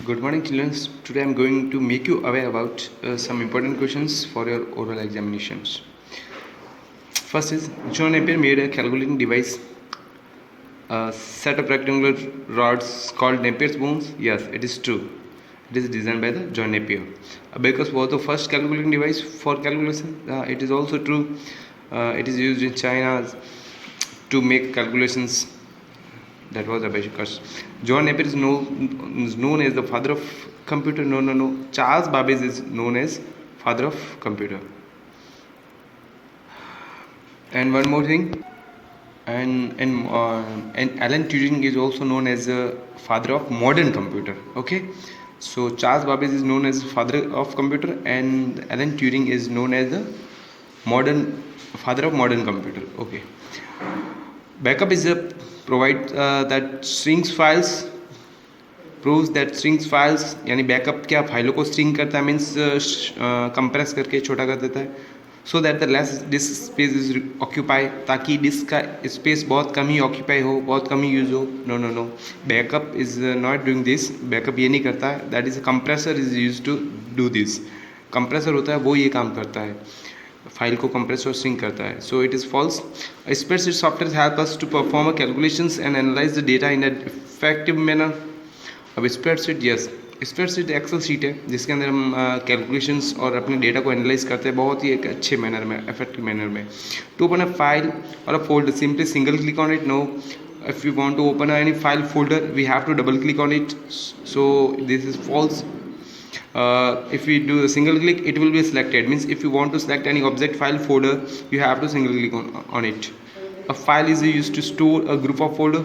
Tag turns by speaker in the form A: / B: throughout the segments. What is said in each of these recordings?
A: Good morning, children. Today I'm going to make you aware about some important questions for your oral examinations. First is John Napier made a calculating device, a set of rectangular rods called Napier's bones. Yes, it is true. It is designed by the John Napier. Abacus was the first calculating device for calculation. It is also true. It is used in China to make calculations. That was Abacus. John Napier is known as the father of computer. No. Charles Babbage is known as father of computer. And one more thing. And Alan Turing is also known as the father of modern computer. Okay. So Charles Babbage is known as father of computer, and Alan Turing is known as the father of modern computer. Okay. Backup is a provide that strings files proves that strings files यानी backup क्या फाइलों को string करता है means compress करके छोटा कर देता है so that the less disk space is occupy ताकि डिस्क का स्पेस बहुत कम ही ऑक्यूपाई हो बहुत कम ही यूज हो no backup is not doing this backup ये नहीं करता है that is compressor is use to do this compressor होता है वो ये काम करता है फाइल को कंप्रेस और स्ट्रिंग करता है so it is false spreadsheet software help us to perform a calculations and analyse the data in a effective manner अब spreadsheet yes spreadsheet Excel sheet है जिसके अंदर हम कैलकुलेशंस और अपने डेटा को एनालाइज करते हैं बहुत ही एक अच्छे मैनर में इफेक्टिव मैनर में टू ओपन अ फाइल और a folder simply single click on it no if you want to open any file folder we have to double click on it so this is false if we do a single click it will be selected means if you want to select any object file folder you have to single click on it a file is used to store a group of folder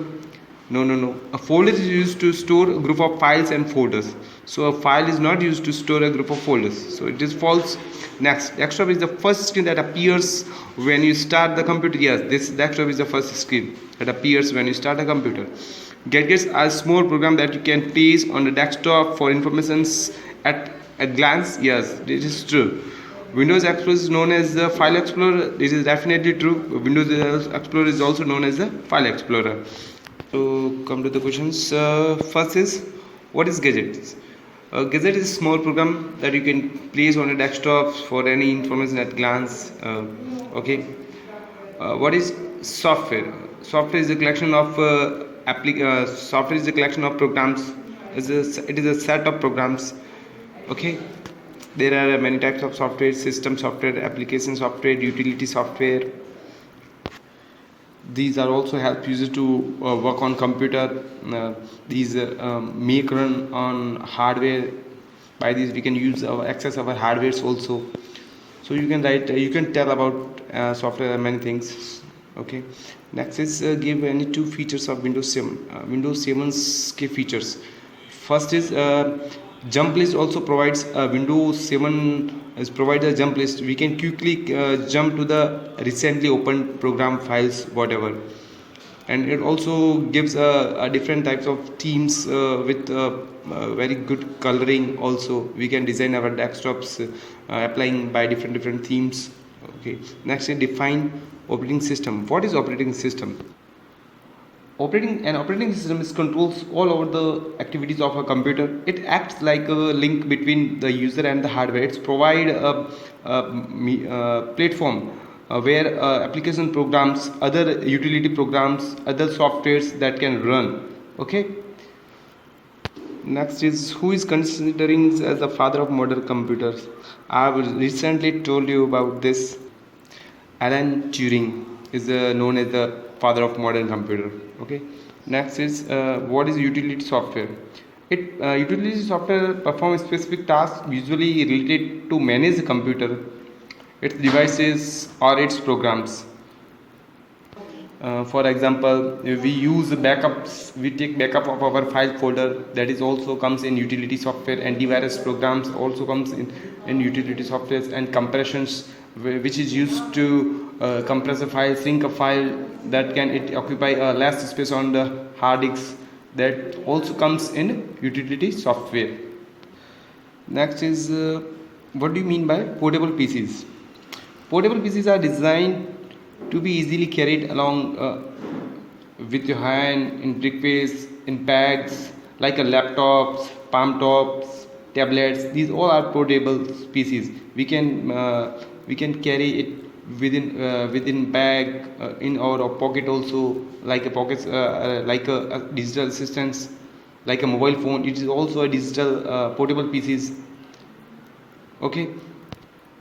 A: no a folder is used to store a group of files and folders so a file is not used to store a group of folders so it is false next desktop is the first screen that appears when you start the computer yes this desktop is the first screen that appears when you start a computer gadgets are small program that you can place on the desktop for informations at a glance yes this is true Windows Explorer is known as the file explorer this is definitely true Windows Explorer is also known as the file explorer so come to the questions first is what is gadget gadget is a small program that you can place on a desktop for any information at glance okay what is software software is a collection of software is a collection of programs it is a set of programs okay there are many types of software system software application software utility software these are also help users to work on computer these make run on hardware by these we can use our access our hardwares also so you can write you can tell about software many things okay next is give any two features of Windows 7 Windows 7's key features first is jump list also provides Windows 7 is provides a jump list we can quickly jump to the recently opened program files whatever and it also gives a different types of themes with very good coloring also we can design our desktops applying by different themes okay next is define operating system what is operating system operating system is controls all over the activities of a computer it acts like a link between the user and the hardware it's provide a platform where application programs other utility programs other softwares that can run okay next is who is considering as the father of modern computers I have recently told you about this Alan Turing is known as the father of modern computer okay next is what is utility software it utility software performs specific tasks usually related to manage the computer its devices or its programs for example we use backups we take backup of our file folder that is also comes in utility software antivirus programs also comes in utility softwares and compressions which is used to compress a file sync a file that can it occupy less space on the hard disk that also comes in utility software next is what do you mean by portable PCs portable PCs are designed to be easily carried along with your hand in briefcase in bags like a laptops, palm tops, tablets. These all are portable PCs. We can carry it within bag, in our pocket also, like a pocket, like a digital assistance, like a mobile phone. It is also a digital portable PCs. Okay,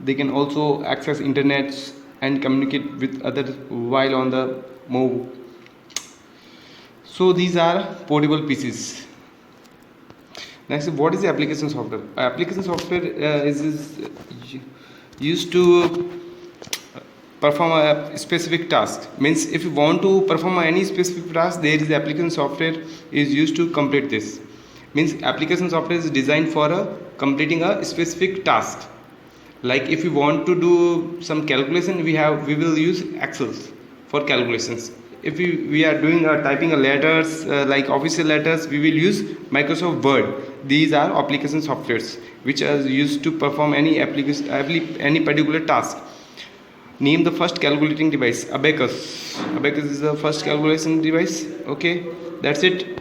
A: they can also access internet and communicate with others while on the move. So these are portable PCs. Next, what is the application software? Application software is used to perform a specific task. Means if you want to perform any specific task, there is the application software is used to complete this. Means application software is designed for completing a specific task. Like if you want to do some calculation, we will use Excel for calculations. If we are doing typing letters, like official letters, we will use Microsoft Word. These are application softwares which are used to perform any application, any particular task. Name the first calculating device. Abacus. Abacus is the first calculation device. Okay, that's it.